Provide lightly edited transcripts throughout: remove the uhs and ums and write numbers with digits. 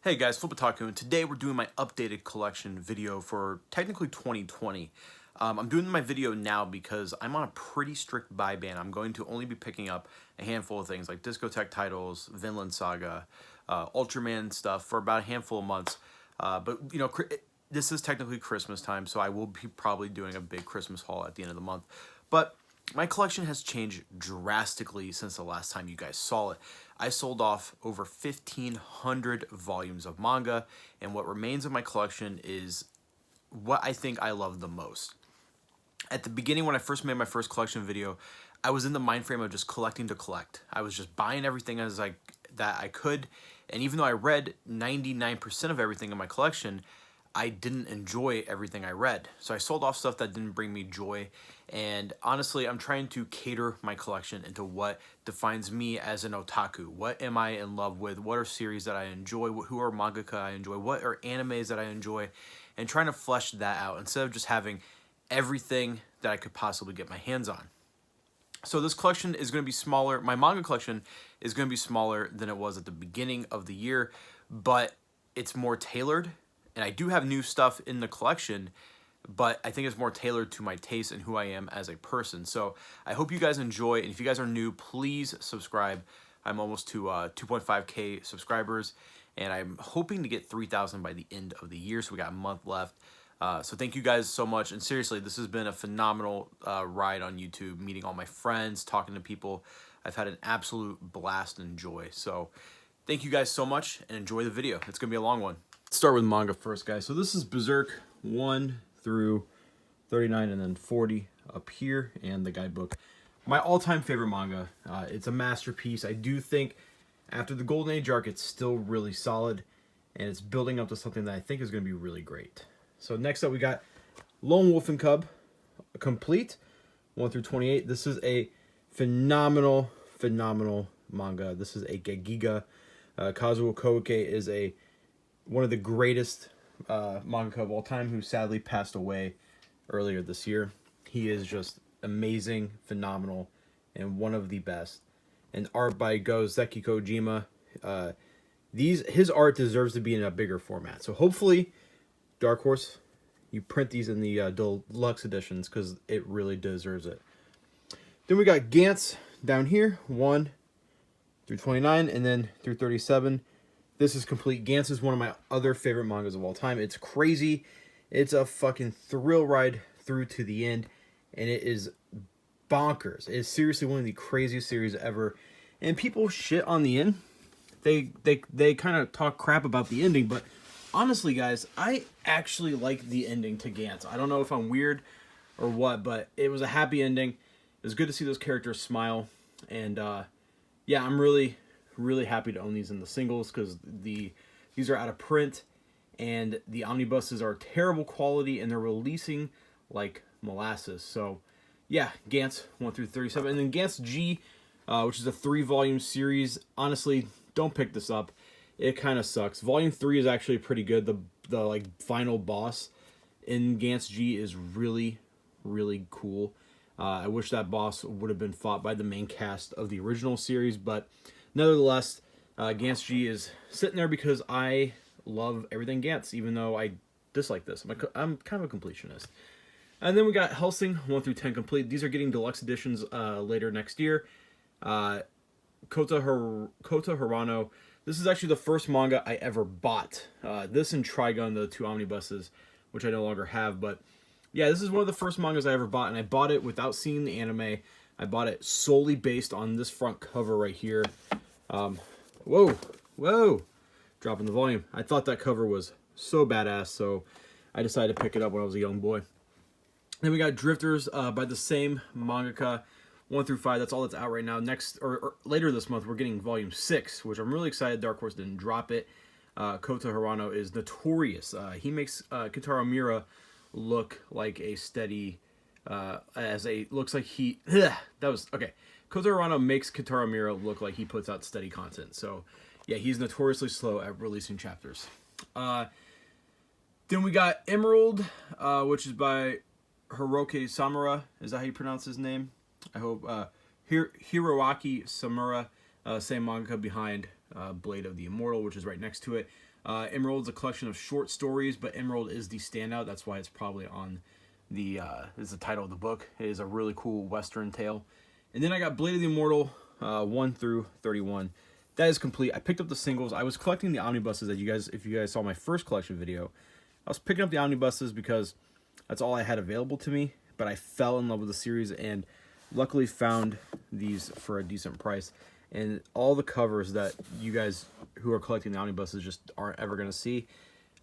Hey guys, Flipataku, and today we're doing my updated collection video for technically 2020. I'm doing my video now because I'm on a pretty strict buy ban. I'm going to only be picking up a handful of things like Discotheque Titles, Vinland Saga, Ultraman stuff for about a handful of months. But you know, this is technically Christmas time, so I will be probably doing a big Christmas haul at the end of the month. But my collection has changed drastically since the last time you guys saw it. I sold off over 1,500 volumes of manga, and what remains of my collection is what I think I love the most. At the beginning, when I first made my first collection video, I was in the mind frame of just collecting to collect. I was just buying everything that I could, and even though I read 99% of everything in my collection, I didn't enjoy everything I read. So I sold off stuff that didn't bring me joy. And honestly, I'm trying to cater my collection into what defines me as an otaku. What am I in love with? What are series that I enjoy? Who are mangaka I enjoy? What are animes that I enjoy? And trying to flesh that out instead of just having everything that I could possibly get my hands on. So this collection is going to be smaller. My manga collection is going to be smaller than it was at the beginning of the year, but it's more tailored. And I do have new stuff in the collection, but I think it's more tailored to my taste and who I am as a person. So I hope you guys enjoy, and if you guys are new, please subscribe. I'm almost to 2.5K subscribers, and I'm hoping to get 3,000 by the end of the year, so we got a month left. So thank you guys so much, and seriously, this has been a phenomenal ride on YouTube, meeting all my friends, talking to people. I've had an absolute blast and joy. So thank you guys so much, and enjoy the video. It's going to be a long one. Let's start with manga first, guys. So this is Berserk 1 through 39 and then 40 up here, and the guidebook. My all-time favorite manga. It's a masterpiece. I do think after the Golden Age arc, it's still really solid, and it's building up to something that I think is going to be really great. So next up, we got Lone Wolf and Cub, complete, 1 through 28. This is a phenomenal manga. This is a Gegiga. Kazuo Koike is one of the greatest mangaka of all time, who sadly passed away earlier this year. He is just amazing, phenomenal, and one of the best. And art by Gozeki Kojima. His art deserves to be in a bigger format. So hopefully, Dark Horse, you print these in the deluxe editions, because it really deserves it. Then we got Gantz down here, 1 through 29, and then through 37. This is complete. Gantz is one of my other favorite mangas of all time. It's crazy. It's a fucking thrill ride through to the end, and it is bonkers. It is seriously one of the craziest series ever. And people shit on the end. They kind of talk crap about the ending, but honestly, guys, I actually like the ending to Gantz. I don't know if I'm weird or what, but it was a happy ending. It was good to see those characters smile, and yeah, I'm really happy to own these in the singles, because these are out of print, and the omnibuses are terrible quality, and they're releasing like molasses. So yeah, Gantz 1 through 37, and then Gantz G, which is a 3-volume series. Honestly, don't pick this up. It kind of sucks. Volume 3 is actually pretty good. The like final boss in Gantz G is really cool. I wish that boss would have been fought by the main cast of the original series, but nevertheless, Gantz G is sitting there because I love everything Gantz, even though I dislike this. I'm kind of a completionist. And then we got Helsing 1 through 10 complete. These are getting deluxe editions later next year. Kota Hirano. This is actually the first manga I ever bought. This and Trigun, the 2 omnibuses, which I no longer have. But yeah, this is one of the first mangas I ever bought, and I bought it without seeing the anime. I bought it solely based on this front cover right here. Whoa, dropping the volume. I thought that cover was so badass, so I decided to pick it up when I was a young boy. Then we got Drifters by the same mangaka, 1 through 5. That's all that's out right now. Next, or later this month, we're getting volume 6, which I'm really excited Dark Horse didn't drop it. Kota Hirano is notorious. He makes Kentaro Miura look like a steady, looks like he, that was, okay. Kota Hirano makes Kentaro Miura look like he puts out steady content. So yeah, he's notoriously slow at releasing chapters. Then we got Emerald, which is by Hiroki Samura. Is that how you pronounce his name? I hope. Hiroaki Samura, same manga behind Blade of the Immortal, which is right next to it. Emerald is a collection of short stories, but Emerald is the standout. That's why it's probably on the is the title of the book. It is a really cool Western tale. And then I got Blade of the Immortal 1 through 31. That is complete. I picked up the singles. I was collecting the omnibuses that if you guys saw my first collection video. I was picking up the omnibuses because that's all I had available to me. But I fell in love with the series and luckily found these for a decent price. And all the covers that you guys who are collecting the omnibuses just aren't ever going to see.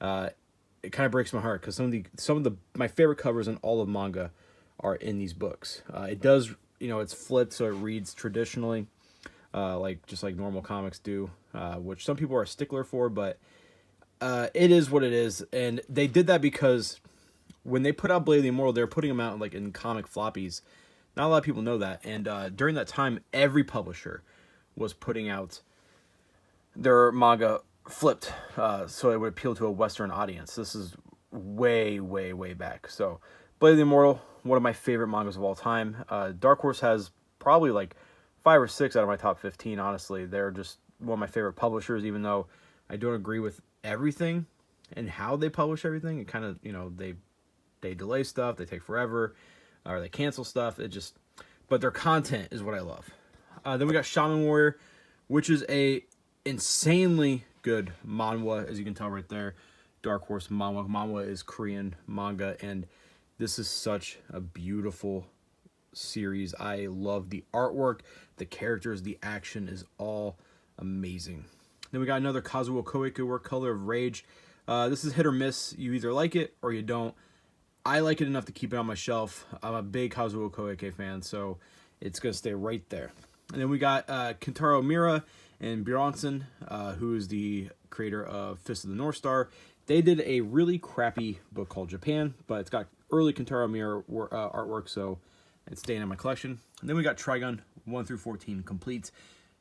It kind of breaks my heart because some of my favorite covers in all of manga are in these books. It does, it's flipped so it reads traditionally. Just like normal comics do, which some people are a stickler for, but it is what it is. And they did that because when they put out Blade of the Immortal, they're putting them out in comic floppies. Not a lot of people know that. And during that time, every publisher was putting out their manga flipped, so it would appeal to a Western audience. This is way, way, way back. So Blade of the Immortal, one of my favorite mangas of all time. Dark Horse has probably 5 or 6 out of my top 15, honestly. They're just one of my favorite publishers, even though I don't agree with everything and how they publish everything. It kind of, they delay stuff, they take forever, or they cancel stuff. But their content is what I love. Then we got Shaman Warrior, which is a insanely good manhwa, as you can tell right there. Dark Horse manhwa. Manhwa is Korean manga, and this is such a beautiful series. I love the artwork, the characters, the action is all amazing. Then we got another Kazuo Koike work, Color of Rage. This is hit or miss. You either like it or you don't. I like it enough to keep it on my shelf. I'm a big Kazuo Koike fan, so it's going to stay right there. And then we got Kentaro Miura and Bjornsson, who is the creator of Fist of the North Star. They did a really crappy book called Japan, but it's got early Kentaro Miura artwork, so it's staying in my collection. And then we got Trigun 1 through 14 complete.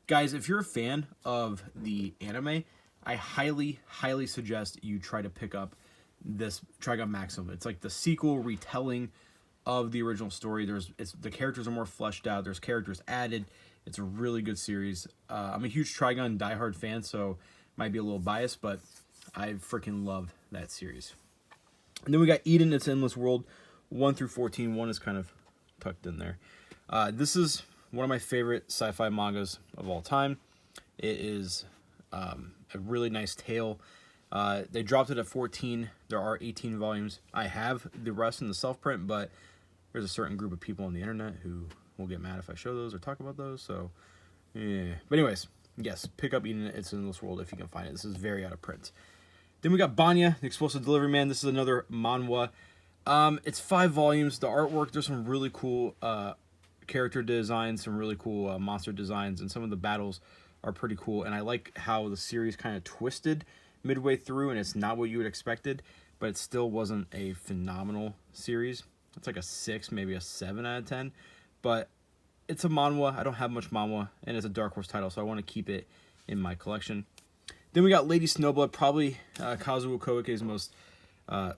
Guys, if you're a fan of the anime, I highly, highly suggest you try to pick up this Trigun Maximum. It's like the sequel retelling of the original story. The characters are more fleshed out. There's characters added. It's a really good series. I'm a huge Trigun diehard fan, so might be a little biased, but I freaking love that series. And then we got Eden, Its Endless World 1 through 14. 1 is kind of tucked in there. This is one of my favorite sci-fi mangas of all time. It is a really nice tale. They dropped it at 14. There are 18 volumes. I have the rest in the self-print, but there's a certain group of people on the internet who will get mad if I show those or talk about those. So, yeah. But anyways, yes, pick up Eden, It's in this World if you can find it. This is very out of print. Then we got Banya, The Explosive Delivery Man. This is another manhwa. It's 5 volumes. The artwork, there's some really cool character designs, some really cool monster designs, and some of the battles are pretty cool. And I like how the series kind of twisted midway through, and it's not what you would expected, but it still wasn't a phenomenal series. It's like a 6, maybe a 7 out of 10. But it's a manhwa. I don't have much manhwa, and it's a Dark Horse title, so I want to keep it in my collection. Then we got Lady Snowblood, probably Kazuo Koike's most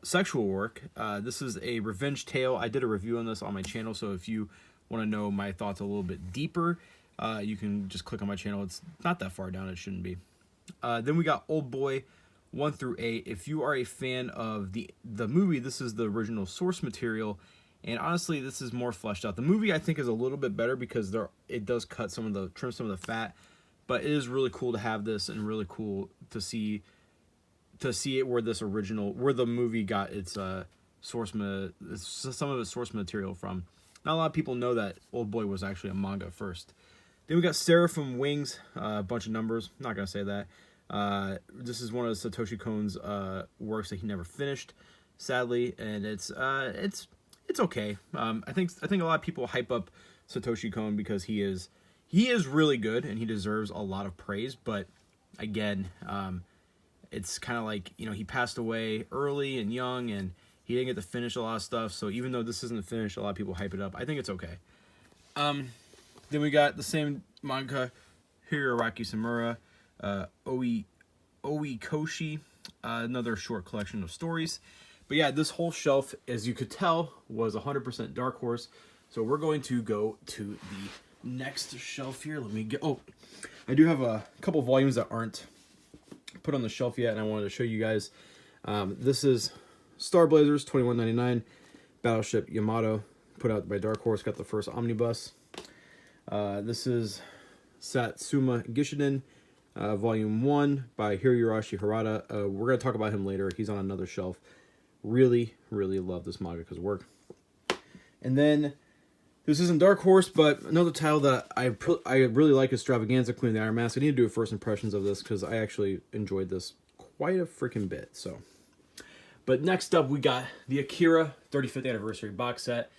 sexual work. This is a revenge tale. I did a review on this on my channel, so if you want to know my thoughts a little bit deeper, you can just click on my channel. It's not that far down. It shouldn't be. Then we got Old Boy 1 through 8. If you are a fan of the movie, this is the original source material. And honestly, this is more fleshed out. The movie, I think, is a little bit better because it does trim some of the fat. But it is really cool to have this, and really cool to see it where the movie got its some of its source material from. Not a lot of people know that Old Boy was actually a manga first. Then we got Seraphim Wings, a bunch of numbers. I'm not gonna say that. This is one of Satoshi Kon's works that he never finished, sadly, and it's okay. I think a lot of people hype up Satoshi Kon because he is really good and he deserves a lot of praise. But again, it's kind of like, he passed away early and young, and he didn't get to finish a lot of stuff. So even though this isn't finished, a lot of people hype it up. I think it's okay. Then we got the same manga, Hiroaki Samura, Oikoshi, another short collection of stories. But yeah, this whole shelf, as you could tell, was 100% Dark Horse. So we're going to go to the next shelf here. Let me get... Oh, I do have a couple volumes that aren't put on the shelf yet, and I wanted to show you guys. This is Star Blazers, $21.99. Battleship Yamato, put out by Dark Horse, got the first omnibus. This is Satsuma Gishiden, Volume 1 by Hiroyoshi Harada. We're going to talk about him later. He's on another shelf. Really, really love this manga because work. And then, this isn't Dark Horse, but another title that I really like is Extravaganza, Queen of the Iron Mask. I need to do a first impressions of this because I actually enjoyed this quite a freaking bit. So, but next up, we got the Akira 35th Anniversary box set.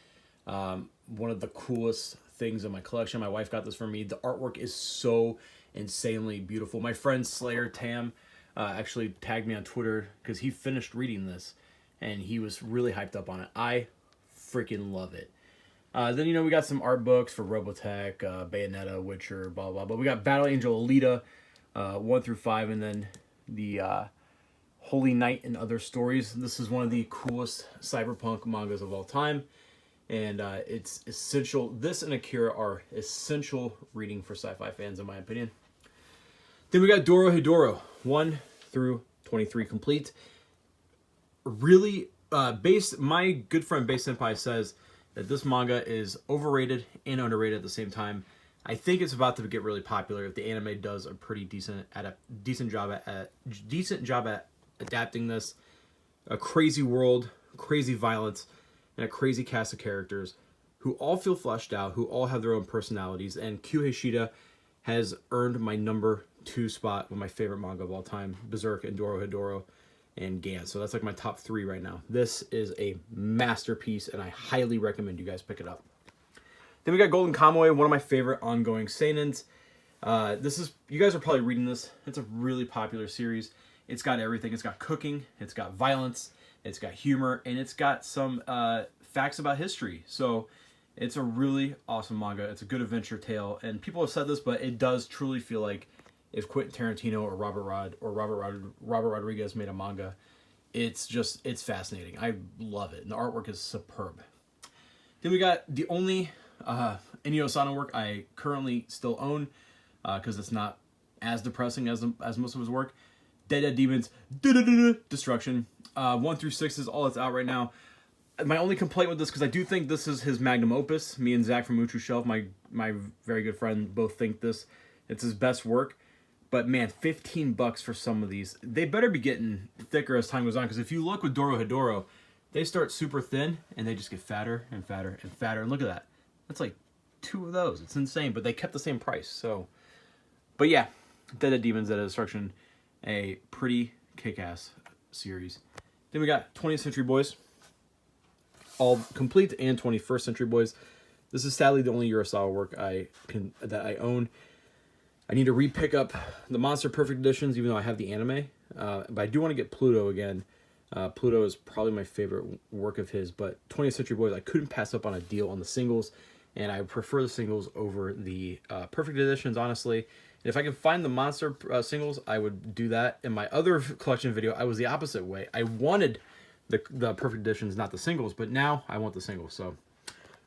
One of the coolest things in my collection. My wife got this for me. The artwork is so insanely beautiful. My friend Slayer Tam actually tagged me on Twitter because he finished reading this and he was really hyped up on it. I freaking love it. Then, you know, we got some art books for Robotech, Bayonetta, Witcher, blah, blah, blah. We got Battle Angel Alita, 1 through 5, and then the Holy Knight and Other Stories. This is one of the coolest cyberpunk mangas of all time. And it's essential. This and Akira are essential reading for sci-fi fans, in my opinion. Then we got Dorohedoro, 1 through 23 complete. Really, my good friend Base Senpai says that this manga is overrated and underrated at the same time. I think it's about to get really popular if the anime does a pretty decent job at adapting this. A crazy world, crazy violence, and a crazy cast of characters who all feel fleshed out, who all have their own personalities. And Kyu Hishida has earned my number 2 spot with my favorite manga of all time, Berserk and Dorohedoro and Gantz. So that's like my top 3 right now. This is a masterpiece, and I highly recommend you guys pick it up. Then we got Golden Kamuy, one of my favorite ongoing seinens. You guys are probably reading this. It's a really popular series. It's got everything. It's got cooking, it's got violence, it's got humor, and it's got some facts about history. So it's a really awesome manga. It's a good adventure tale, and people have said this, but it does truly feel like if Quentin Tarantino or Robert Rodriguez made a manga. It's fascinating. I love it, and the artwork is superb. Then we got the only Inio Asano work I currently still own, because it's not as depressing as most of his work. Dead Demons, Destruction. 1 through 6 is all that's out right now. My only complaint with this, because I do think this is his magnum opus. Me and Zach from Uchu Shelf, my very good friend, both think it's his best work. But man, $15 for some of these. They better be getting thicker as time goes on, because if you look with Dorohedoro, they start super thin and they just get fatter and fatter and fatter. And look at that. That's like 2 of those. It's insane, but they kept the same price. So, but yeah, Dead Demons, Dead Destruction, a pretty kick-ass series. Then we got 20th Century Boys, all complete, and 21st Century Boys. This is sadly the only Urasawa work that I own. I need to re-pick up the Monster Perfect Editions, even though I have the anime. But I do want to get Pluto again. Pluto is probably my favorite work of his, but 20th Century Boys, I couldn't pass up on a deal on the singles, and I prefer the singles over the Perfect Editions, honestly. And if I can find the Monster singles, I would do that. In my other collection video, I was the opposite way. I wanted the Perfect Editions, not the singles, but now I want the singles. So,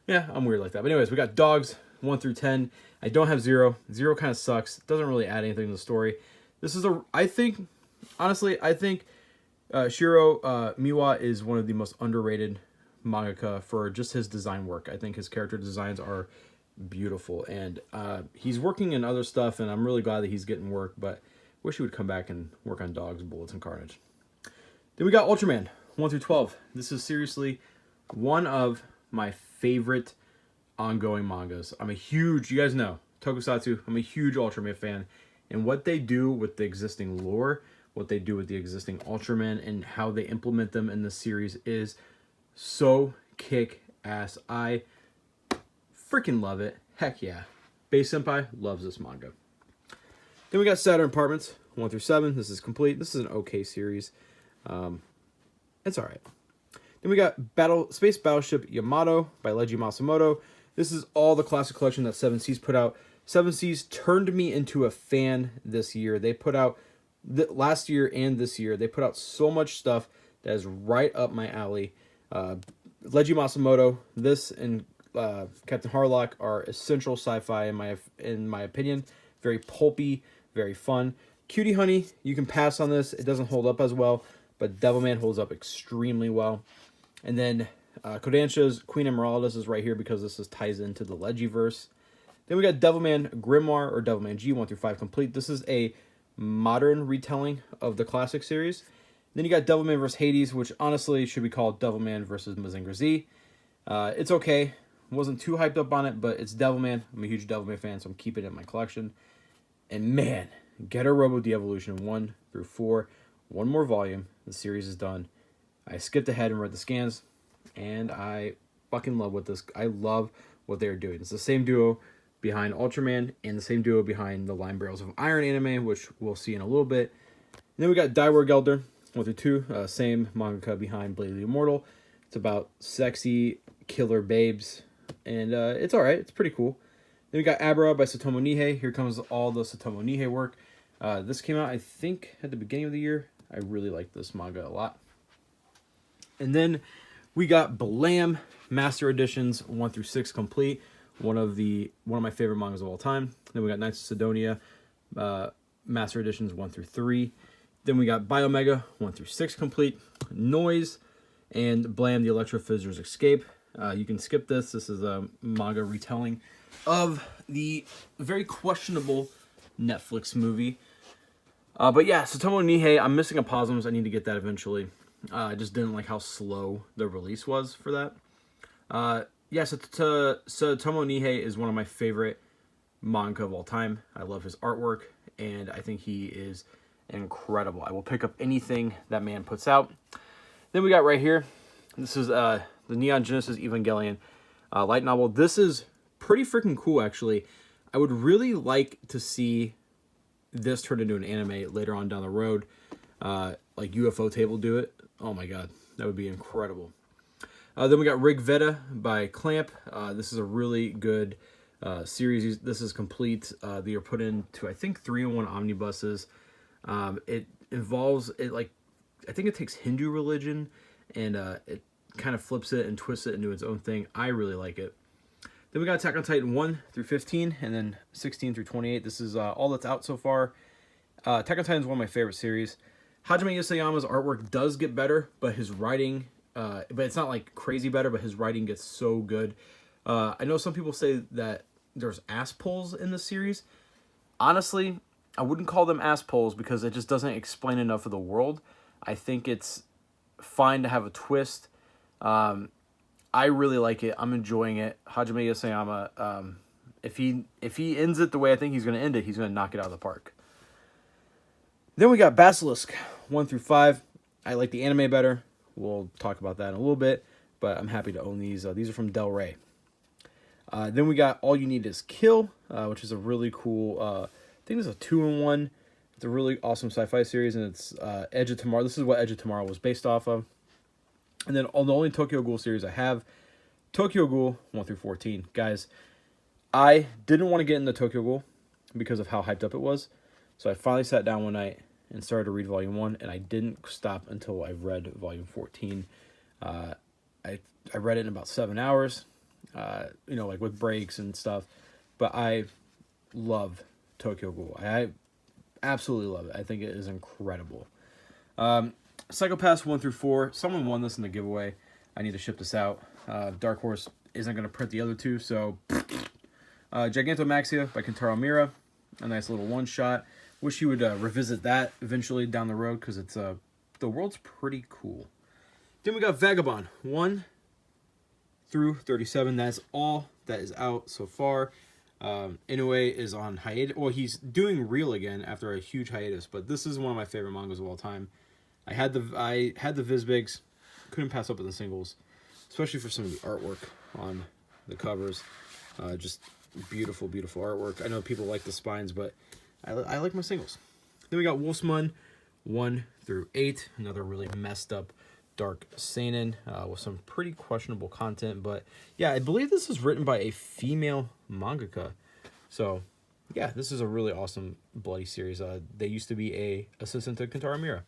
yeah, I'm weird like that. But anyways, we got Dogs, 1 through 10. I don't have Zero. Zero kind of sucks. Doesn't really add anything to the story. This is I think Shiro Miwa is one of the most underrated mangaka for just his design work. I think his character designs are beautiful, and he's working in other stuff, and I'm really glad that he's getting work, but wish he would come back and work on Dogs, Bullets, and Carnage. Then we got Ultraman, 1 through 12. This is seriously one of my favorite ongoing mangas. you guys know, Tokusatsu, I'm a huge Ultraman fan, and what they do with the existing lore, what they do with the existing Ultraman, and how they implement them in the series is so kick-ass. I freaking love it. Heck yeah. Base Senpai loves this manga. Then we got Saturn Apartments, 1 through 7. This is complete. This is an okay series. It's alright. Then we got Space Battleship Yamato by Leiji Matsumoto. This is all the classic collection that 7 Seas put out. 7 Seas turned me into a fan this year. They put out, last year and this year, they put out so much stuff that is right up my alley. Leiji Matsumoto, this and Captain Harlock are essential sci-fi in my opinion Very pulpy, very fun. Cutie Honey, you can pass on this. It doesn't hold up as well, but Devilman holds up extremely well. And then Kodansha's Queen Emeraldus is right here because this ties into the Legiverse. Then we got Devilman Grimoire or Devilman G 1 through 5 complete. This is a modern retelling of the classic series. Then you got Devilman vs. Hades, which honestly should be called Devilman vs. Mazinger Z. It's okay. Wasn't too hyped up on it, but it's Devilman. I'm a huge Devilman fan, so I'm keeping it in my collection. And man, Getter Robo De-Evolution 1 through 4. One more volume. The series is done. I skipped ahead and read the scans, and I fucking love what this... I love what they're doing. It's the same duo behind Ultraman and the same duo behind the Line Barrels of Iron anime, which we'll see in a little bit. And then we got Daiwar Gelder 1 through 2. Same mangaka behind Blade of the Immortal. It's about sexy killer babes, and it's alright. It's pretty cool. Then we got Abra by Satomu Nihei. Here comes all the Satomu Nihei work. This came out, I think, at the beginning of the year. I really like this manga a lot. And then we got Blam Master Editions 1 through 6 complete. One of my favorite mangas of all time. Then we got Knights of Sidonia Master Editions 1 through 3. Then we got Biomega 1 through 6 complete. Noise and Blam the Electrophysic's Escape. You can skip this. This is a manga retelling of the very questionable Netflix movie. But yeah, Satomu Nihei, I'm missing a Posums. I need to get that eventually. I just didn't like how slow the release was for that. Yeah, Satomu Nihei is one of my favorite manga of all time. I love his artwork, and I think he is incredible. I will pick up anything that man puts out. Then we got right here, this is the Neon Genesis Evangelion light novel. This is pretty freaking cool, actually. I would really like to see this turn into an anime later on down the road. Like UFO Table do it. Oh my god, that would be incredible. Then we got Rigveda by Clamp. This is a really good series. This is complete. They are put into, I think, 3-in-1 omnibuses. It involves, I think it takes Hindu religion, and it kind of flips it and twists it into its own thing. I really like it. Then we got Attack on Titan 1 through 15, and then 16 through 28. This is all that's out so far. Attack on Titan is one of my favorite series. Hajime Isayama's artwork does get better, but his writing... but it's not like crazy better, but his writing gets so good. I know some people say that there's ass pulls in the series. Honestly, I wouldn't call them ass pulls because it just doesn't explain enough of the world. I think it's fine to have a twist. I really like it. I'm enjoying it. Hajime Isayama, if he ends it the way I think he's going to end it, he's going to knock it out of the park. Then we got Basilisk 1 through 5. I like the anime better. We'll talk about that in a little bit, but I'm happy to own these. These are from Del Rey. Then we got All You Need Is Kill, which is a really cool, I think it's a 2-in-1. It's a really awesome sci-fi series, and it's Edge of Tomorrow. This is what Edge of Tomorrow was based off of. And then the only Tokyo Ghoul series I have, Tokyo Ghoul 1 through 14. Guys, I didn't want to get into Tokyo Ghoul because of how hyped up it was, so I finally sat down one night and started to read Volume 1, and I didn't stop until I read Volume 14. I read it in about 7 hours, like with breaks and stuff, but I love Tokyo Ghoul. I absolutely love it. I think it is incredible. Psychopaths 1 through 4. Someone won this in the giveaway. I need to ship this out. Dark Horse isn't going to print the other two, so... Gigantomaxia by Kentaro Miura. A nice little one-shot. Wish you would revisit that eventually down the road, because it's the world's pretty cool. Then we got Vagabond 1 through 37. That's all that is out so far. Inoue is on hiatus. Well, he's doing Real again after a huge hiatus, but this is one of my favorite mangas of all time. I had the Vizbigs. Couldn't pass up with the singles, especially for some of the artwork on the covers. Just beautiful, beautiful artwork. I know people like the spines, but I like my singles. Then we got Wolfsman 1 through 8. Another really messed up dark seinen with some pretty questionable content. But yeah, I believe this is written by a female mangaka. So yeah, this is a really awesome bloody series. They used to be a assistant to Kentaro Miura.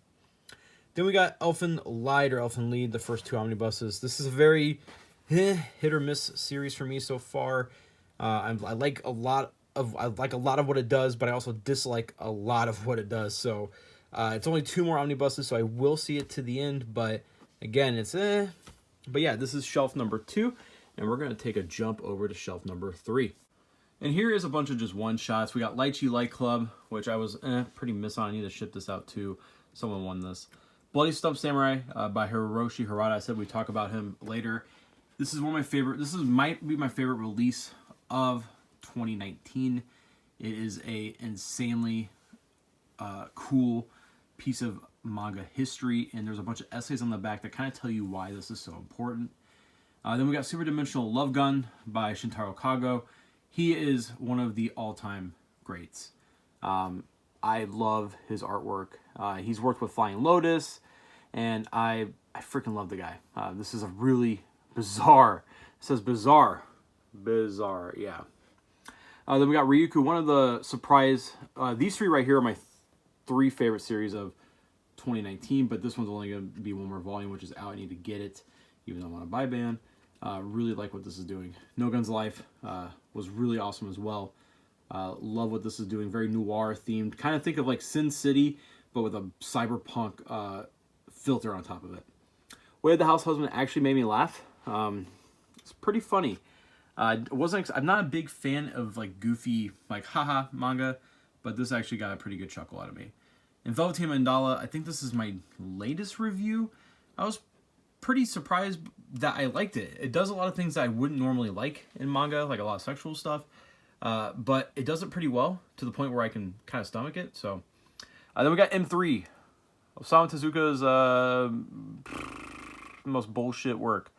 Then we got Elfen Lied or Elfen Lied, the first 2 omnibuses. This is a very hit or miss series for me so far. I like a lot I like a lot of what it does, but I also dislike a lot of what it does. So it's only 2 more omnibuses, so I will see it to the end. But again, it's eh. But yeah, this is shelf number 2, and we're gonna take a jump over to shelf number 3. And here is a bunch of just one-shots. We got Lychee Light Club, which I was pretty miss on. I need to ship this out too. Someone won this. Bloody Stump Samurai by Hiroshi Harada. I said we'd talk about him later. This is one of my favorite. Might be my favorite release of 2019. It is a insanely cool piece of manga history, and there's a bunch of essays on the back that kind of tell you why this is so important. Then we got Super Dimensional Love Gun by Shintaro Kago. He is one of the all-time greats. I love his artwork. He's worked with Flying Lotus, and I freaking love the guy. This is a really bizarre. It says bizarre, yeah. Then we got Ryuku. One of the surprise. These 3 right here are my 3 favorite series of 2019, but this one's only going to be 1 more volume, which is out. I need to get it, even though I want to buy ban. Really like what this is doing. No Guns Life was really awesome as well. Love what this is doing. Very noir themed. Kind of think of like Sin City, but with a cyberpunk filter on top of it. Way of the House Husband actually made me laugh. It's pretty funny. I'm not a big fan of like goofy, like haha manga, but this actually got a pretty good chuckle out of me. And Velveteen Mandala, I think this is my latest review. I was pretty surprised that I liked it. It does a lot of things that I wouldn't normally like in manga, like a lot of sexual stuff, but it does it pretty well to the point where I can kind of stomach it. So then we got M3, Osamu Tezuka's most bullshit work.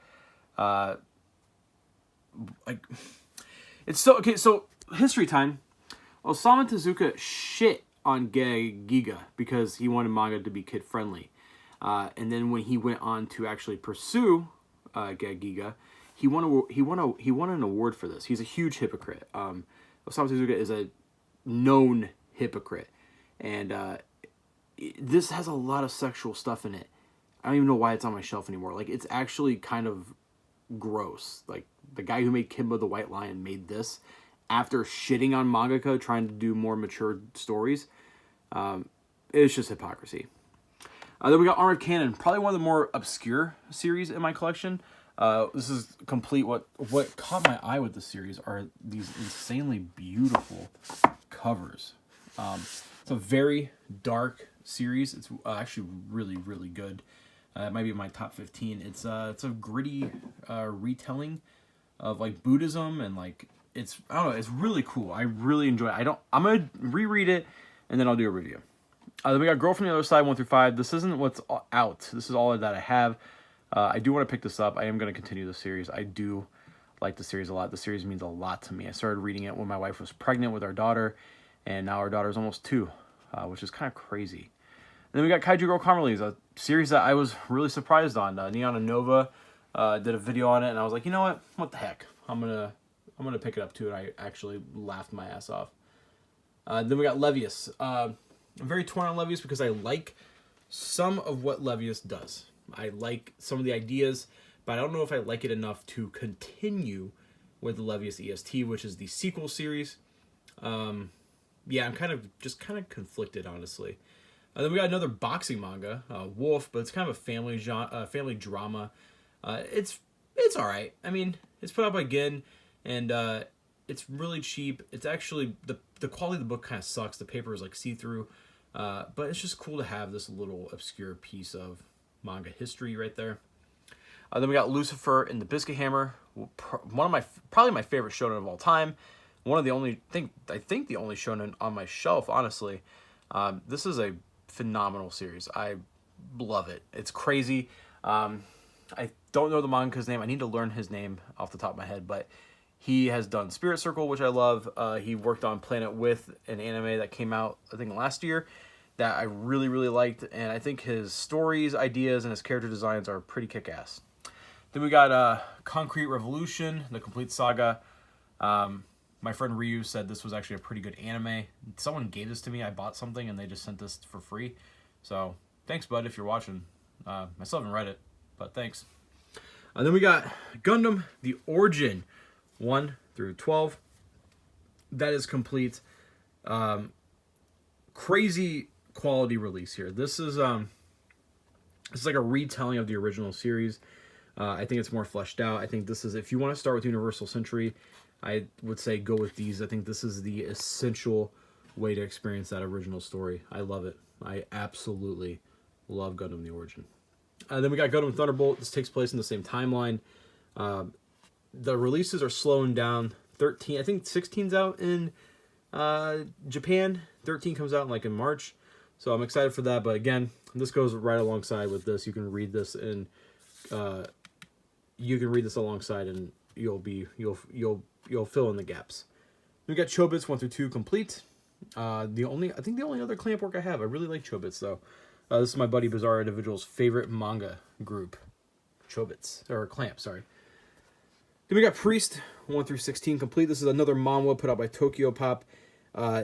Like, it's so okay. So history time. Osamu Tezuka shit on Giga because he wanted manga to be kid friendly, and then when he went on to actually pursue Giga, he won an award for this. He's a huge hypocrite. Osamu Tezuka is a known hypocrite, and this has a lot of sexual stuff in it. I don't even know why it's on my shelf anymore. Like, it's actually kind of gross. Like, the guy who made Kimba the White Lion made this after shitting on mangaka trying to do more mature stories. It's just hypocrisy. Then we got Armored Cannon, probably one of the more obscure series in my collection. This is complete. What caught my eye with this series are these insanely beautiful covers. It's a very dark series. It's actually really, really good. It might be my top 15. It's a gritty retelling of like Buddhism, and like I don't know, it's really cool. I really enjoy it. I'm gonna reread it and then I'll do a review. Then we got Girl from the Other Side 1 through 5. This isn't what's out. This is all that I have. I do want to pick this up. I am going to continue the series. I do like the series a lot. The series means a lot to me. I started reading it when my wife was pregnant with our daughter, and now our daughter's almost 2, which is kind of crazy. And then we got Kaiju Girl Carmelise, a series that I was really surprised on. Neon and Nova did a video on it, and I was like, you know what? What the heck? I'm gonna pick it up too, and I actually laughed my ass off. Then we got Levius. I'm very torn on Levius because I like some of what Levius does. I like some of the ideas, but I don't know if I like it enough to continue with the Levius EST, which is the sequel series. Yeah, I'm kind of conflicted, honestly. Then we got another boxing manga, Wolf, but it's kind of a family drama. It's all right. I mean, it's put out by Gin, and it's really cheap. It's actually the quality of the book kind of sucks. The paper is like see-through, but it's just cool to have this little obscure piece of manga history right there. Then we got Lucifer and the Biscuit Hammer, probably my favorite shonen of all time. One of the only I think the only shonen on my shelf, honestly. This is a phenomenal series. I love it. It's crazy. I don't know the mangaka's name. I need to learn his name off the top of my head, but he has done Spirit Circle, which I love. He worked on Planet With, an anime that came out, I think, last year that I really, really liked. And I think his stories, ideas, and his character designs are pretty kick-ass. Then we got Concrete Revolution, the complete saga. My friend Ryu said this was actually a pretty good anime. Someone gave this to me. I bought something, and they just sent this for free. So thanks, bud, if you're watching. I still haven't read it, but thanks. Then we got Gundam the Origin 1 through 12. that is complete. Crazy quality release here. This is like a retelling of the original series. I think it's more fleshed out. I think this is, if you want to start with Universal Century, I would say go with these. I think this is the essential way to experience that original story. I love it. I absolutely love Gundam the Origin. Then we got Gundam Thunderbolt. This takes place in the same timeline. The releases are slowing down. 13, I think 16's out in Japan. 13 comes out in March. So I'm excited for that. But again, this goes right alongside with this. You can read this alongside, and you'll fill in the gaps. We got Chobits 1 through 2 complete. The only other clamp work I have. I really like Chobits though. This is my buddy Bizarre Individual's favorite manga group, Chobits, or clamp. Sorry. Then we got Priest 1 through 16 complete. This is another manhwa put out by Tokyo Pop.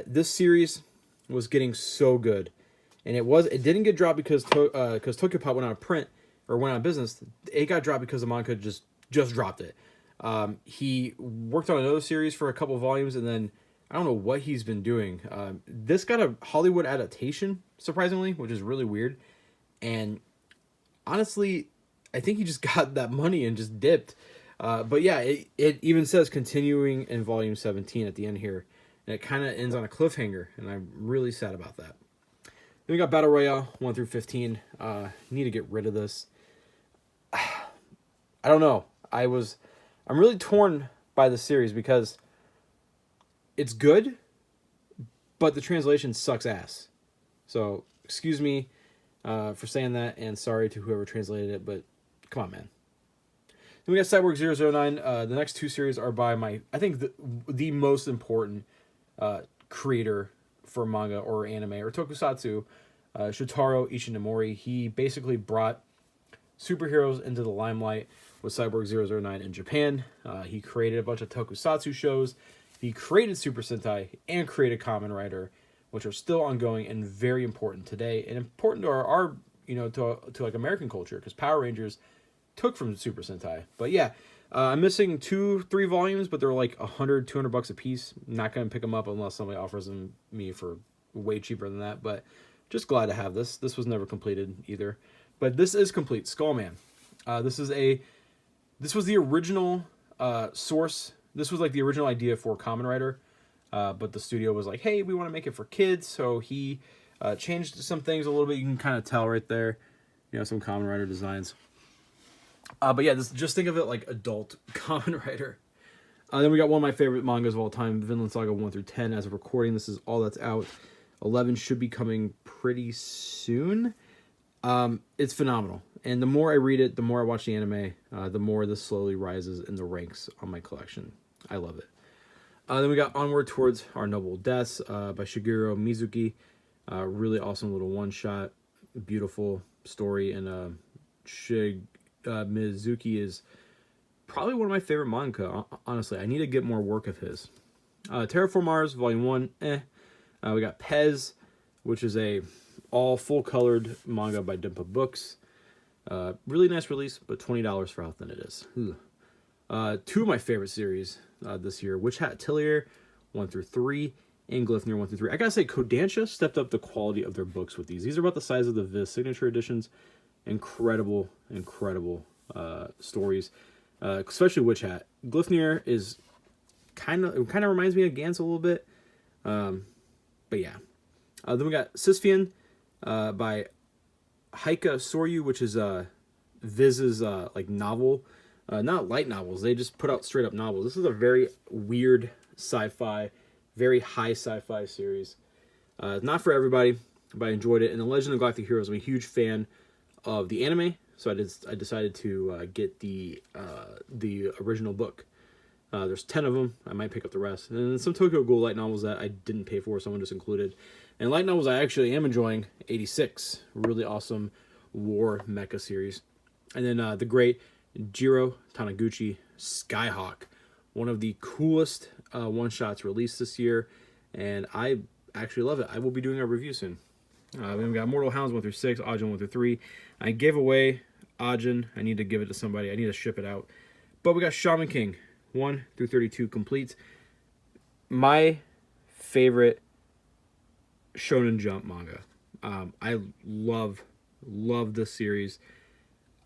This series was getting so good, and it didn't get dropped because Tokyo Pop went out of print or went out of business. It got dropped because the manga just dropped it. He worked on another series for a couple volumes, and then I don't know what he's been doing. This got a Hollywood adaptation, surprisingly, which is really weird. And honestly, I think he just got that money and just dipped. But yeah, it even says continuing in volume 17 at the end here. And it kind of ends on a cliffhanger, and I'm really sad about that. Then we got Battle Royale 1 through 15. Need to get rid of this. I don't know. I'm really torn by the series because it's good, but the translation sucks ass. So excuse me for saying that, and sorry to whoever translated it, but come on, man. Then we got Cyborg 009. The next two series are by I think the most important creator for manga or anime or tokusatsu, Shintaro Ishinomori. He basically brought superheroes into the limelight with Cyborg 009 in Japan. He created a bunch of tokusatsu shows. He created Super Sentai and created Kamen Rider, which are still ongoing and very important today, and important to our to American culture, because Power Rangers took from Super Sentai. But yeah, I'm missing 2-3 volumes, but they're like $100-$200 a piece. Not gonna pick them up unless somebody offers them me for way cheaper than that. But just glad to have this. This was never completed either, but this is complete. Skullman. This was the original source. This was like the original idea for Kamen Rider, but the studio was like, hey, we want to make it for kids, so he changed some things a little bit. You can kind of tell right there, some Kamen Rider designs. But yeah, just think of it like adult Kamen Rider. Then we got one of my favorite mangas of all time, Vinland Saga 1 through 10. As of recording, this is all that's out. 11 should be coming pretty soon. It's phenomenal. And the more I read it, the more I watch the anime, the more this slowly rises in the ranks on my collection. I love it. Then we got Onward Towards Our Noble Deaths by Shigeru Mizuki. Really awesome little one-shot. Beautiful story. And Mizuki is probably one of my favorite manga. Honestly, I need to get more work of his. Terraform Mars, Volume 1, we got Pez, which is a all full-colored manga by Dimpa Books. Really nice release, but $20 for how thin it is. Two of my favorite series this year, Witch Hat Atelier 1 through 3, and Glyphner 1 through 3. I gotta say, Kodansha stepped up the quality of their books with these. These are about the size of the Viz signature editions. Incredible stories, especially Witch Hat. Glyphner is kind of reminds me of Gantz a little bit, but yeah. Then we got Sisyphean by Heika Soryu, which is Viz's like novel, not light novels. They just put out straight up novels. This is a very weird sci-fi, very high sci-fi series. Not for everybody, but I enjoyed it. And The Legend of Galactic Heroes, I'm a huge fan of the anime, so I decided to get the original book. There's 10 of them. I might pick up the rest. And then some Tokyo Ghoul light novels that I didn't pay for, someone just included. And light novels I actually am enjoying, 86. Really awesome war mecha series. And then the great Jiro Taniguchi Skyhawk. One of the coolest one-shots released this year. And I actually love it. I will be doing a review soon. Then we got Mortal Hounds 1 through 6, Ajin 1 through 3. I gave away Ajin. I need to give it to somebody. I need to ship it out. But we got Shaman King 1 through 32 complete. my favorite Shonen Jump manga. I love this series.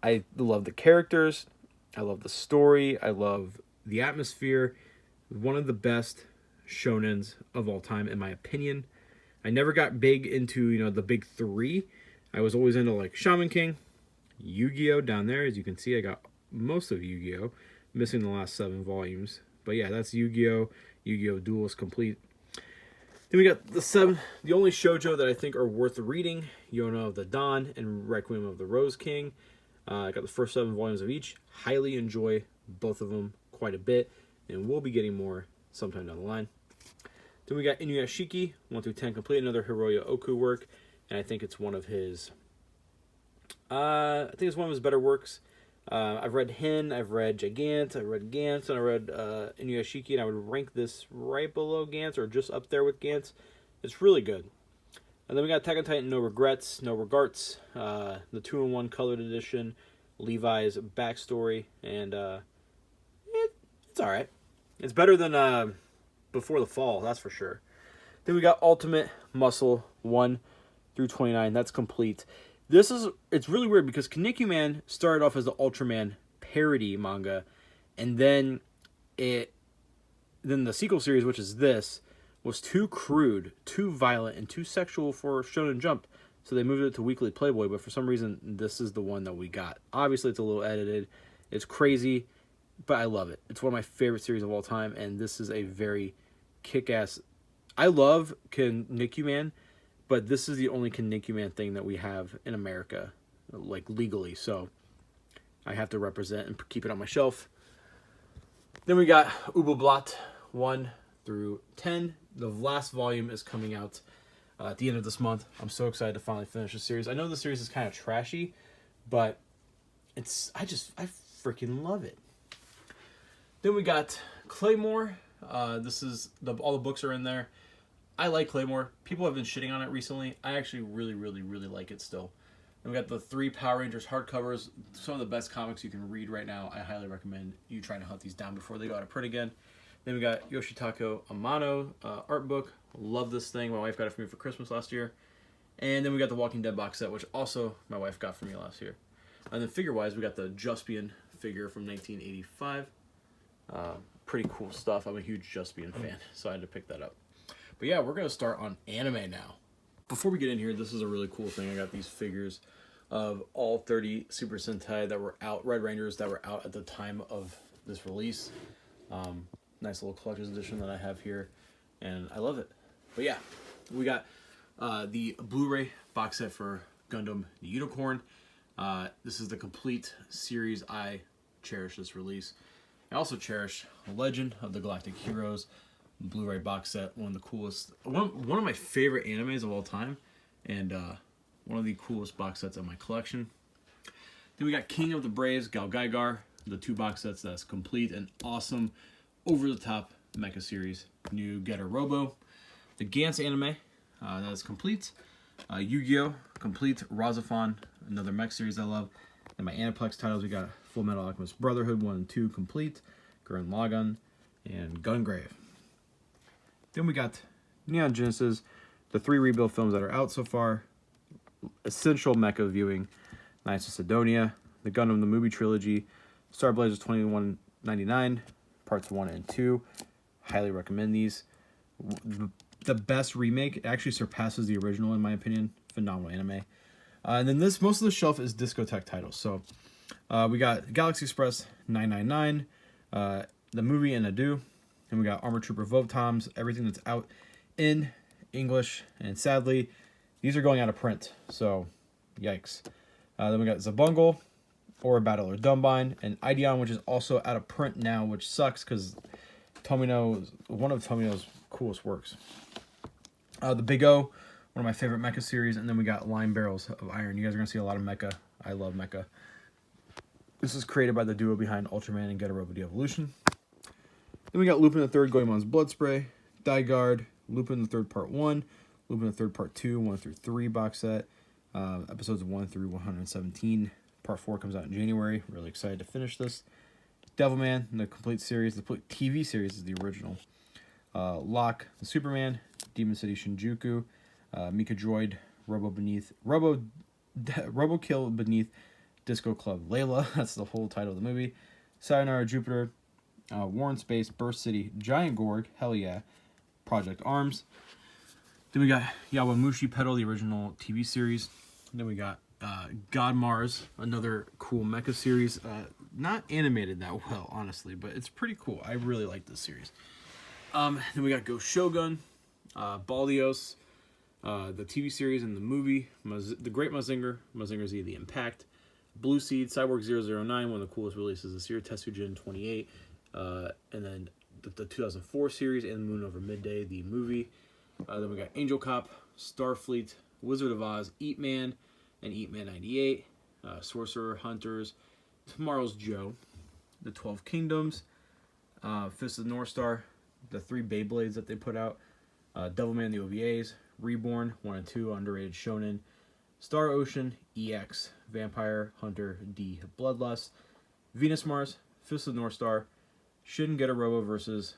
I love the characters. I love the story. I love the atmosphere. One of the best shonens of all time, in my opinion. I never got big into, the big three. I was always into, like, Shaman King, Yu-Gi-Oh! Down there. As you can see, I got most of Yu-Gi-Oh! Missing the last 7 volumes. But yeah, that's Yu-Gi-Oh! Yu-Gi-Oh! Duelist Complete. Then we got the only shoujo that I think are worth reading, Yona of the Dawn and Requiem of the Rose King. I got the first 7 volumes of each. Highly enjoy both of them quite a bit, and we'll be getting more sometime down the line. Then we got Inuyashiki, 1 through 10 complete, another Hiroya Oku work, and I think it's one of his better works. I've read Hin, I've read Gigant, I've read Gantz, and I read Inuyashiki, and I would rank this right below Gantz or just up there with Gantz. It's really good. And then we got Attack on Titan, No Regrets, No Regards, the 2-in-1 colored edition, Levi's backstory, and it's alright. It's better than Before the Fall, that's for sure. Then we got Ultimate Muscle 1 through 29, that's complete. It's really weird because Kinnikuman started off as the Ultraman parody manga, and then the sequel series, which is this, was too crude, too violent, and too sexual for Shonen Jump, so they moved it to Weekly Playboy, but for some reason, this is the one that we got. Obviously, it's a little edited, it's crazy, but I love it. It's one of my favorite series of all time, and this is a very kick-ass... I love Kinnikuman, but this is the only Kinnikuman thing that we have in America, like, legally, so I have to represent and keep it on my shelf. Then we got Ubelblatt 1 through 10. The last volume is coming out at the end of this month. I'm so excited to finally finish the series. I know the series is kind of trashy, but I freaking love it. Then we got Claymore. All the books are in there. I like Claymore. People have been shitting on it recently. I actually really, really, really like it still. And we got the 3 Power Rangers hardcovers. Some of the best comics you can read right now. I highly recommend you trying to hunt these down before they go out of print again. Then we got Yoshitaka Amano art book. Love this thing. My wife got it for me for Christmas last year. And then we got the Walking Dead box set, which also my wife got for me last year. And then figure-wise, we got the Juspian figure from 1985. Pretty cool stuff. I'm a huge Juspian fan, so I had to pick that up. But yeah, we're going to start on anime now. Before we get in here, this is a really cool thing. I got these figures of all 30 Super Sentai that were out, Red Rangers that were out at the time of this release. Nice little collector's edition that I have here, and I love it. But yeah, we got the Blu-ray box set for Gundam the Unicorn. This is the complete series. I cherish this release. I also cherish Legend of the Galactic Heroes Blu-ray box set. One of the coolest, one of my favorite animes of all time, and one of the coolest box sets in my collection. Then we got King of the Braves, Gal Gaigar, the 2 box sets that's complete and awesome, over-the-top mecha series. New Getter Robo, the Gantz anime, that is complete. Yu-Gi-Oh! Complete, Razafon, another mech series I love. And my Aniplex titles, we got Full Metal Alchemist Brotherhood 1 and 2 complete, Gurren Lagann, and Gungrave. Then we got Neon Genesis, the 3 rebuild films that are out so far, essential mecha viewing, Knights of Sidonia, the Gundam the Movie Trilogy, Star Blazers 2199, parts 1 and 2. Highly recommend these. The best remake, actually surpasses the original in my opinion. Phenomenal anime. And then most of the shelf is Discotheque titles. So we got Galaxy Express 999, the movie and Adieu, and we got Armor Trooper Votoms, everything that's out in English, and sadly, these are going out of print, so yikes. Then we got Zabungle, or Battle or Dumbine, and Ideon, which is also out of print now, which sucks because Tomino is one of Tomino's coolest works. The Big O, one of my favorite mecha series, and then we got Line Barrels of Iron. You guys are going to see a lot of mecha. I love mecha. This is created by the duo behind Ultraman and Getter Robo De-Evolution. Then we got Lupin the Third, Goemon's Blood Spray, Die Guard, Lupin the Third Part 1, Lupin the Third Part 2, 1 through 3 box set, episodes 1 through 117. Part 4 comes out in January. Really excited to finish this. Devilman, the complete series, the complete TV series is the original. Locke, the Superman, Demon City Shinjuku, Mika Droid, Robo Kill Beneath Disco Club Layla. That's the whole title of the movie. Sayonara Jupiter, War in Space, Burst City, Giant Gorg, hell yeah, Project Arms. Then we got Yawamushi Pedal, the original TV series. Then we got God Mars, another cool mecha series. Not animated that well, honestly, but it's pretty cool. I really like this series. Then we got Ghost Shogun, Baldios, the TV series and the movie, The Great Mazinger, Mazinger Z, The Impact, Blue Seed, Cyborg 009, one of the coolest releases this year, Tetsujin 28, and then the 2004 series, and Moon Over Midday, the movie. Then we got Angel Cop, Starfleet, Wizard of Oz, Eat Man, and Eat Man 98, Sorcerer, Hunters, Tomorrow's Joe, The 12 Kingdoms, Fist of the North Star, the 3 Beyblades that they put out, Devilman, the OVAs, Reborn, 1 and 2, underrated shonen, Star Ocean, EX, Vampire Hunter D, Bloodlust, Venus Mars, Fist of the North Star, Shin Getarobo versus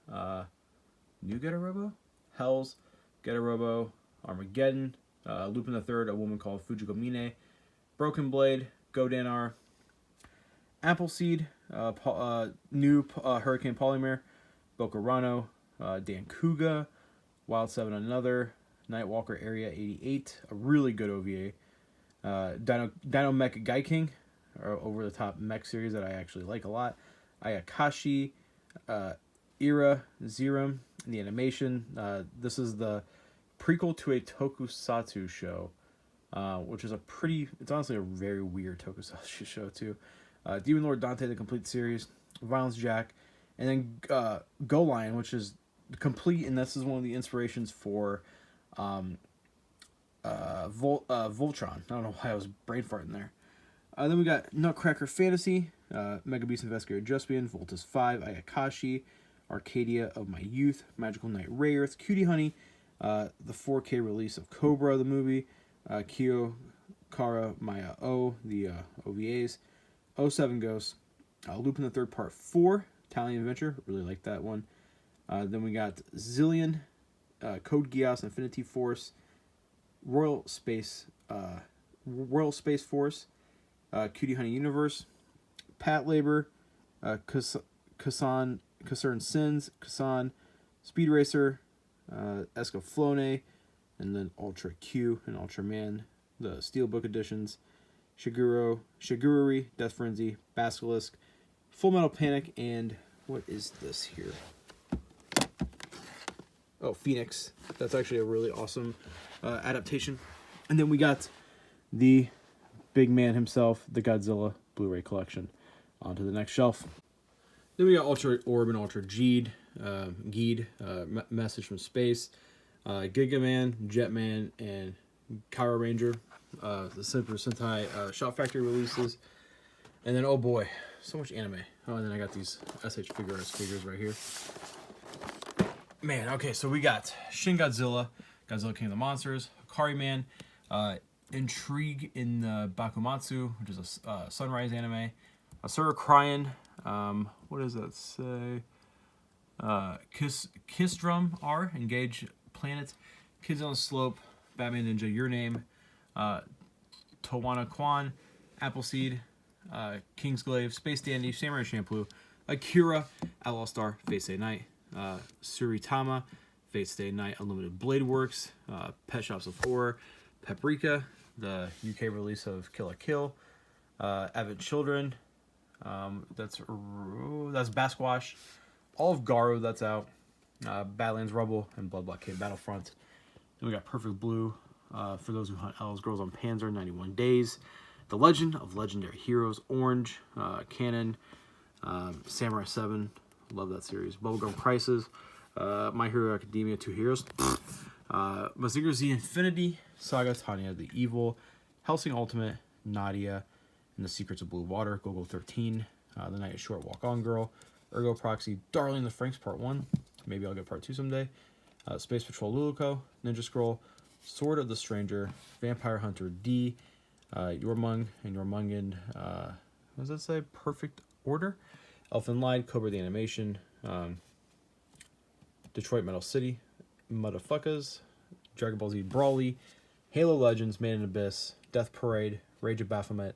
New Getarobo, Hells, Getarobo, Armageddon, Lupin III, A Woman Called Fujiko Mine, Broken Blade, Godanar, Appleseed, New Hurricane Polymer, Bokurano, Dan Kuga, Wild 7 Another, Nightwalker Area 88, a really good OVA, Dino Mech Gaiking, over the top mech series that I actually like a lot, Ayakashi, Ira, Zerum, the animation. This is the prequel to a tokusatsu show, which is it's honestly a very weird tokusatsu show too. Demon Lord Dante, the complete series, Violence Jack, and then Go Lion, which is complete, and this is one of the inspirations for Voltron. I don't know why I was brain farting there. Then we got Nutcracker Fantasy, Mega Beast Investigator Juspian, Voltus 5, Ayakashi, Arcadia of My Youth, Magical Knight Rayearth, Cutie Honey, the 4K release of Cobra, the movie, Kyo Kara Maya O, the OVAs, 07 Ghosts, Lupin the Third Part 4, Italian Adventure, really like that one. Then we got Zillion, Code Geass, Infinity Force, Royal Space Force, Cutie Honey Universe, Pat Labor, Kassan Sins, Kassan, Speed Racer, Escaflowne, and then Ultra Q and Ultraman, the Steelbook editions, Shigurui, Death Frenzy, Basilisk, Full Metal Panic, and what is this here? Oh, Phoenix. That's actually a really awesome adaptation. And then we got the big man himself, the Godzilla Blu-ray collection, onto the next shelf. Then we got Ultra Orb and Ultra Geed, Message from Space, Gigaman, Jetman, and Kaira Ranger, the Super Sentai Shop Factory releases. And then, oh boy, so much anime. Oh, and then I got these SH Figure Arts figures right here. Man, okay, so we got Shin Godzilla, Godzilla King of the Monsters, Hikari Man, Intrigue in the Bakumatsu, which is a Sunrise anime, Asura Cryon, what does that say? Kiss Drum R, Engage Planet, Kids on the Slope, Batman Ninja, Your Name, Tawana Kwan, Appleseed, Kingsglaive, Space Dandy, Samurai Champloo, Akira, Outlaw Star, Fate Stay Night, Suritama, Fate Stay Night, Unlimited Blade Works, Pet Shops of Horror, Paprika, the UK release of Kill la Kill, Avid Children, that's Basquash, all of Garo, that's out, Badlands Rubble, and Blood Blockade Battlefront. Then we got Perfect Blue, for those who hunt elves, Girls on Panzer, 91 Days, The Legend of Legendary Heroes, Orange, Canon, Samurai 7, love that series, Bubblegum Crisis, My Hero Academia, 2 Heroes, Mazinger Z Infinity, Saga Tanya the Evil, Helsing Ultimate, Nadia, and The Secrets of Blue Water, Gogo 13, The Night is Short, Walk On Girl, Ergo Proxy, Darling the Franks Part 1, maybe I'll get Part 2 someday, Space Patrol Luluko, Ninja Scroll, Sword of the Stranger, Vampire Hunter D, Yormung and Yormungand, what does that say? Perfect Order, Elfin Lied, Cobra the Animation, Detroit Metal City, Motherfuckers, Dragon Ball Z Brawly, Halo Legends, Man in Abyss, Death Parade, Rage of Baphomet,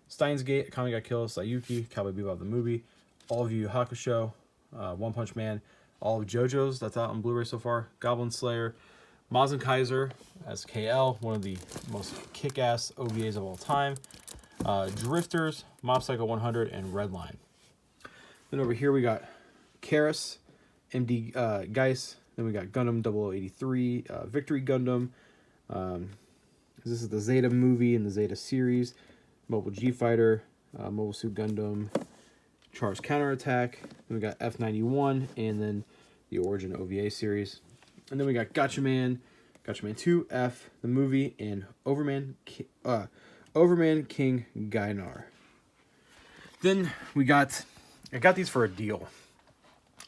Steins Gate, Akame ga Kill, Sayuki, Cowboy Bebop the movie, All of Yu Yu Hakusho, One Punch Man, all of JoJo's, that's out on Blu-ray so far, Goblin Slayer, Mazen Kaiser as KL, one of the most kick-ass OVAs of all time, Drifters, Mob Psycho 100, and Redline. Then over here we got Karis, MD Geis. Then we got Gundam 0083, Victory Gundam. This is the Zeta movie and the Zeta series. Mobile G Fighter, Mobile Suit Gundam, Char's Counterattack. Then we got F91, and then the Origin OVA series. And then we got Gatchaman, Gatchaman 2, F, the movie, and Overman King Gainar. Then we got, I got these for a deal.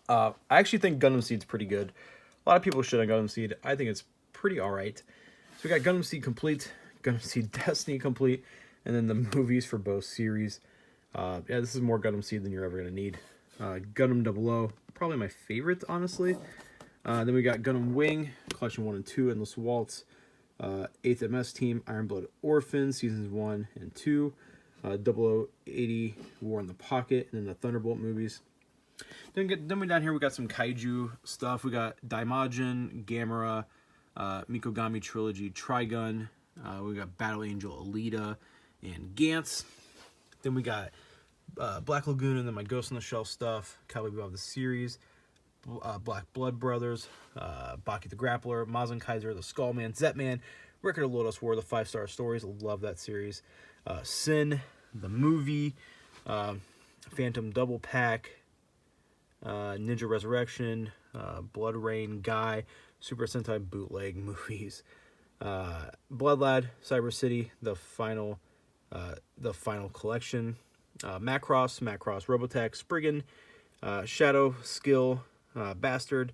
I actually think Gundam Seed's pretty good. A lot of people shit on Gundam Seed. I think it's pretty alright. So we got Gundam Seed Complete, Gundam Seed Destiny Complete, and then the movies for both series. Yeah, this is more Gundam Seed than you're ever going to need. Gundam 00, probably my favorite, honestly. Then we got Gundam Wing, Collection 1 and 2, Endless Waltz, 8th MS Team, Iron Blood Orphan, Seasons 1 and 2, 0080, War in the Pocket, and then the Thunderbolt movies. Then we down here, we got some Kaiju stuff. We got Daimajin, Gamera, Mikogami Trilogy, Trigun. We got Battle Angel, Alita, and Gantz. Then we got Black Lagoon, and then my Ghost on the Shelf stuff, Cowboy Bebop the series, Black Blood Brothers, Baki the Grappler, Mazen Kaiser, the Skullman, Zetman, Record of Lotus War, the 5-star stories. Love that series. Sin, the movie, Phantom Double Pack, Ninja Resurrection, Blood Rain, Guy, Super Sentai bootleg movies, Blood Lad, Cyber City, the final collection, Macross, Robotech, Spriggan, Shadow, Skill, Bastard,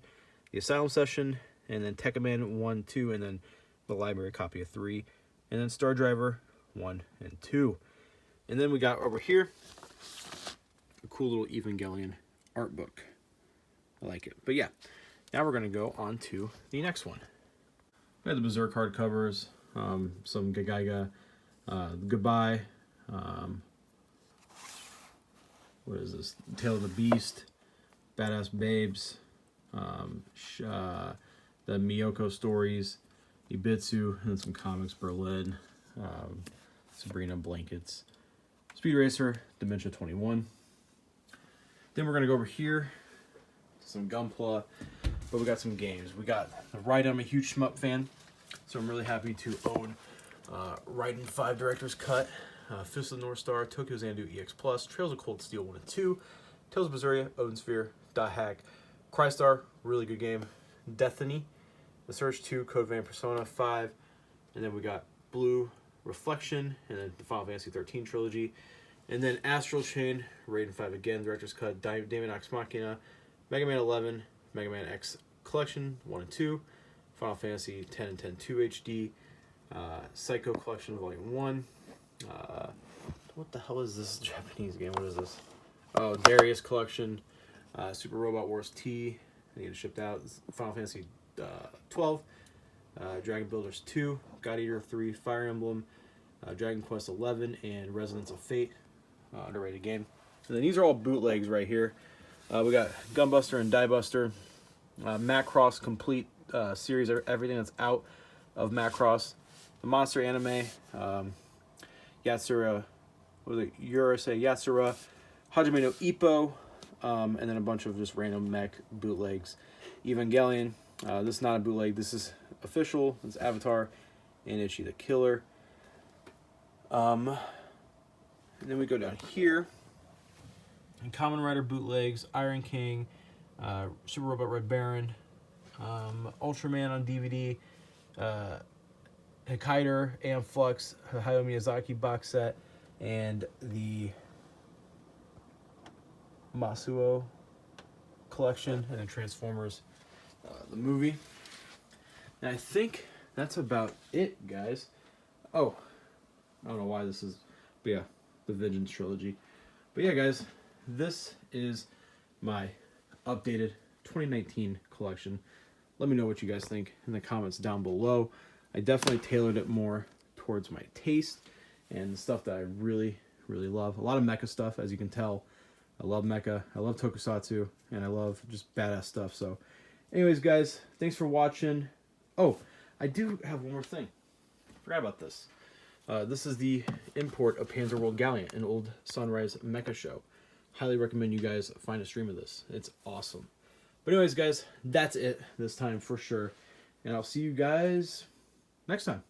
the Asylum Session, and then Tekkaman 1, 2, and then the library copy of 3, and then Star Driver 1 and 2. And then we got over here a cool little Evangelion art book. I like it. But yeah, now we're going to go on to the next one. We had the Berserk hardcovers, some Gagaiga, Goodbye, what is this? Tale of the Beast, Badass Babes, the Miyoko stories, Ibitsu, and then some comics, Berlin, Sabrina Blankets, Speed Racer, Dementia 21. Then we're going to go over here to some Gunpla, but we got some games. We got Raiden. I'm a huge shmup fan, so I'm really happy to own Raiden 5 Director's Cut, Fist of the North Star, Tokyo Xanadu EX Plus, Trails of Cold Steel 1 and 2, Tales of Berseria, Odin Sphere, Dot Hack, Crystar, really good game, Destiny, The Surge 2, Code Vein Persona 5, and then we got Blue Reflection, and then the Final Fantasy 13 trilogy, and then Astral Chain, Raiden 5 again, Director's Cut, Daemon X Machina, Mega Man 11, Mega Man X Collection 1 and 2, Final Fantasy 10 and 10 2 HD, Psycho Collection Volume 1, what the hell is this Japanese game? What is this? Oh, Darius Collection, Super Robot Wars T, they get it shipped out, Final Fantasy 12, Dragon Builders 2, God Eater 3, Fire Emblem, Dragon Quest 11, and Resonance of Fate, underrated game. And then these are all bootlegs right here. We got Gunbuster and Diebuster, Macross Complete series, everything that's out of Macross, the Monster Anime, Yatsura, what was it? Urusei Yatsura, Hajime no Ippo, and then a bunch of just random mech bootlegs. Evangelion, this is not a bootleg, this is official, it's Avatar, and Ichi the Killer. And then we go down here, and Kamen Rider bootlegs, Iron King, Super Robot Red Baron, Ultraman on DVD, Hikaider, Amflux, Hayao Miyazaki box set, and the Masuo collection, and then Transformers, the movie. And I think that's about it, guys. Oh, I don't know why this is, but yeah, the Vengeance trilogy. But yeah, guys, this is my updated 2019 collection. Let me know what you guys think in the comments down below. I definitely tailored it more towards my taste and the stuff that I really, really love. A lot of mecha stuff, as you can tell. I love mecha, I love tokusatsu, and I love just badass stuff. So anyways, guys, thanks for watching. Oh, I do have one more thing. Forgot about this. This is the import of Panzer World Gallant, an old Sunrise mecha show. Highly recommend you guys find a stream of this. It's awesome. But anyways, guys, that's it this time for sure. And I'll see you guys next time.